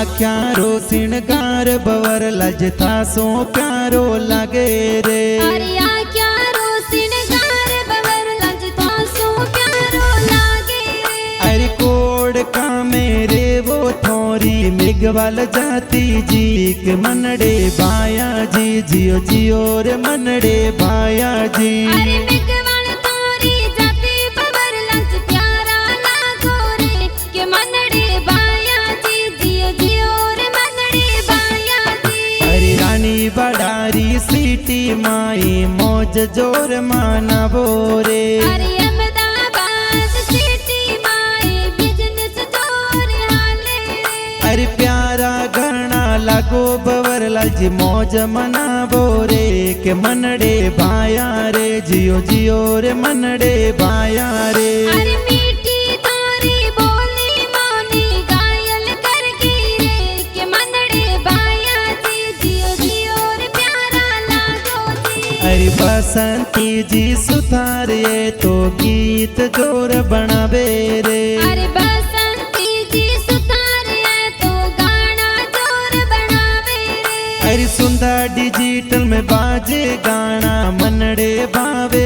आख्यारो सिणगार बवर लजता सो प्यारो लागे रे। अरे आख्यारो सिणगार बवर लजता सो प्यारो लागे रे। अरे कोड का मेरे वो थोरी मिगवाल जाती जी के मनड़े बाया जी जियो जियो रे मनड़े बाया जी। अरे मिगवाल तोरी जाती बवर लज प्यारा लागो रे के मनड़े बाया जी जियो जियो रे मनड़े बाया जी। अरे रानी बड़ारी सीटी माई मौज जोर माना बोरे। अरे अहमदाबाद सिटी माई बिजनेस जोर हाले रे। अरे प्यारा घना लागो बवर लाजी मौज मना बोरे के मनड़े बाया रे जियो जियो रे मनड़े बाया रे। अरे मीठी तोरी बोली मोनी घायल कर गई रे के मनड़े बाया जी जियो जियो रे प्यारा लागो जी। अरे बसंती जी सुधारे तो गीत जोर बनावे रे। अरे बसंती जी सुधारे तो गाना जोर बनावे रे। अरे सुंदर डिजिटल में बाजे गाना मनड़े बावे